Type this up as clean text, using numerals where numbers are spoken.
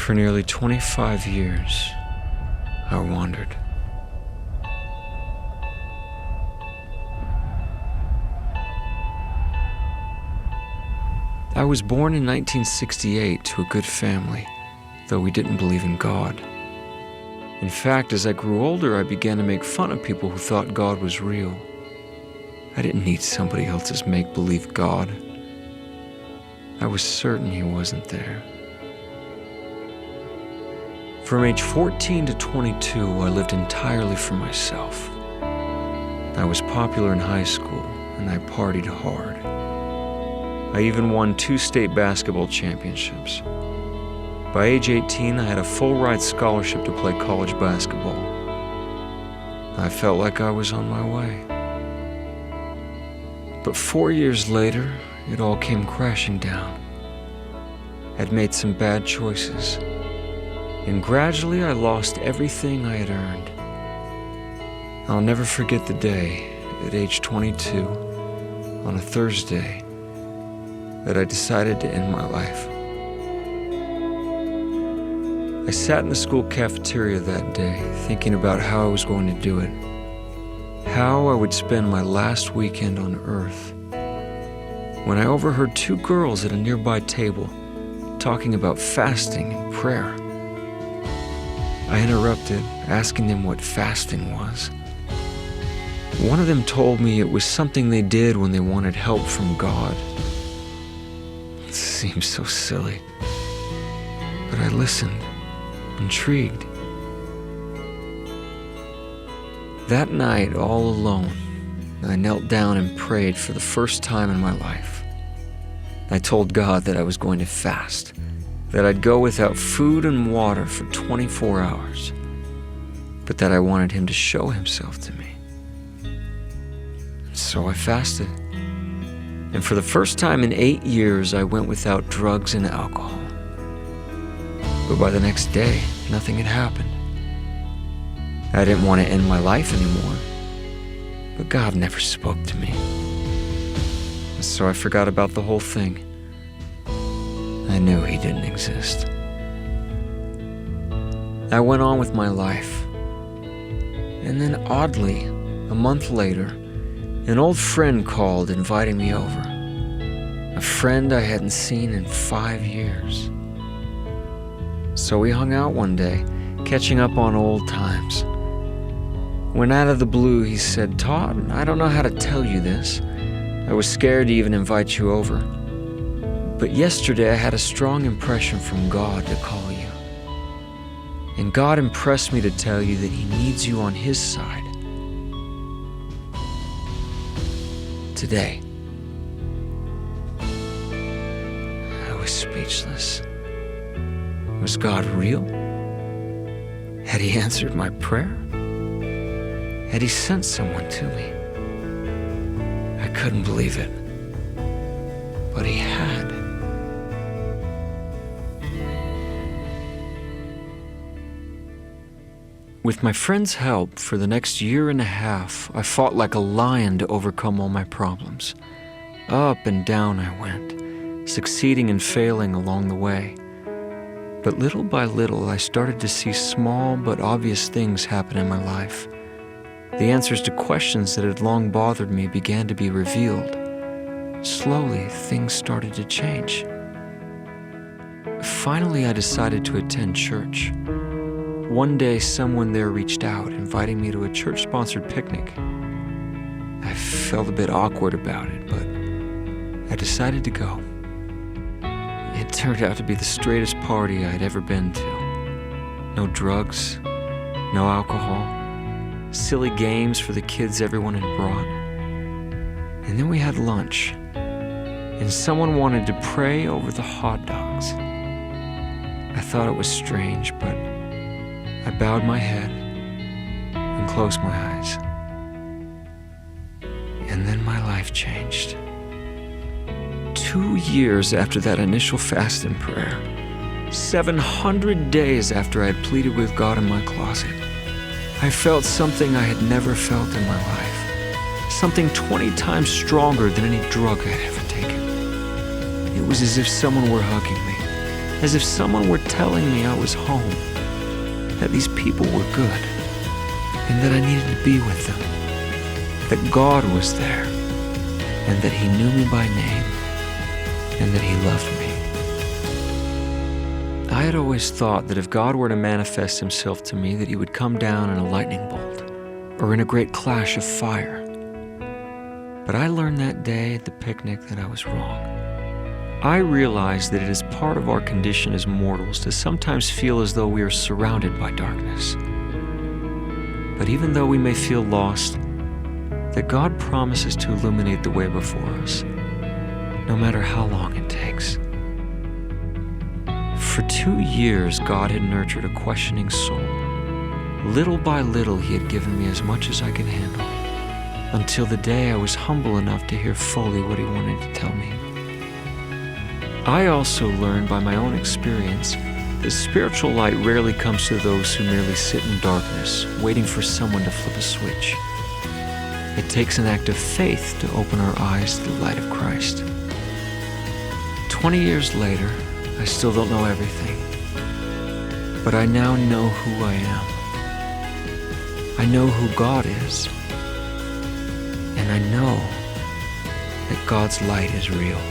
For nearly 25 years, I wandered. I was born in 1968 to a good family, though we didn't believe in God. In fact, as I grew older, I began to make fun of people who thought God was real. I didn't need somebody else's make-believe God. I was certain he wasn't there. From age 14 to 22, I lived entirely for myself. I was popular in high school, and I partied hard. I even won 2 state basketball championships. By age 18, I had a full-ride scholarship to play college basketball. I felt like I was on my way. But 4 years later, it all came crashing down. I'd made some bad choices, and gradually I lost everything I had earned. I'll never forget the day, at age 22, on a Thursday, that I decided to end my life. I sat in the school cafeteria that day, thinking about how I was going to do it, how I would spend my last weekend on Earth, when I overheard 2 girls at a nearby table talking about fasting and prayer. I interrupted, asking them what fasting was. One of them told me it was something they did when they wanted help from God. It seemed so silly, but I listened, intrigued. That night, all alone, I knelt down and prayed for the first time in my life. I told God that I was going to fast, that I'd go without food and water for 24 hours, but that I wanted him to show himself to me. So I fasted. And for the first time in 8 years, I went without drugs and alcohol. But by the next day, nothing had happened. I didn't want to end my life anymore, but God never spoke to me. So I forgot about the whole thing. I knew he didn't exist. I went on with my life. And then oddly, a month later, an old friend called inviting me over. A friend I hadn't seen in 5 years. So we hung out one day, catching up on old times. When out of the blue, he said, "Todd, I don't know how to tell you this. I was scared to even invite you over. But yesterday I had a strong impression from God to call you. And God impressed me to tell you that he needs you on his side. Today." I was speechless. Was God real? Had he answered my prayer? Had he sent someone to me? I couldn't believe it, but he had. With my friend's help, for the next year and a half, I fought like a lion to overcome all my problems. Up and down I went, succeeding and failing along the way. But little by little, I started to see small but obvious things happen in my life. The answers to questions that had long bothered me began to be revealed. Slowly, things started to change. Finally, I decided to attend church. One day, someone there reached out, inviting me to a church-sponsored picnic. I felt a bit awkward about it, but I decided to go. It turned out to be the straightest party I'd ever been to. No drugs, no alcohol, silly games for the kids everyone had brought. And then we had lunch, and someone wanted to pray over the hot dogs. I thought it was strange, but I bowed my head and closed my eyes. And then my life changed. 2 years after that initial fast and prayer, 700 days after I had pleaded with God in my closet, I felt something I had never felt in my life. Something 20 times stronger than any drug I'd ever taken. It was as if someone were hugging me, as if someone were telling me I was home, that these people were good, and that I needed to be with them, that God was there, and that He knew me by name, and that He loved me. I had always thought that if God were to manifest Himself to me, that He would come down in a lightning bolt, or in a great clash of fire. But I learned that day at the picnic that I was wrong. I realized that it is part of our condition as mortals to sometimes feel as though we are surrounded by darkness. But even though we may feel lost, that God promises to illuminate the way before us, no matter how long it takes. For 2 years, God had nurtured a questioning soul. Little by little, He had given me as much as I could handle, until the day I was humble enough to hear fully what He wanted to tell me. I also learned by my own experience that spiritual light rarely comes to those who merely sit in darkness, waiting for someone to flip a switch. It takes an act of faith to open our eyes to the light of Christ. 20 years later, I still don't know everything, but I now know who I am. I know who God is, and I know that God's light is real.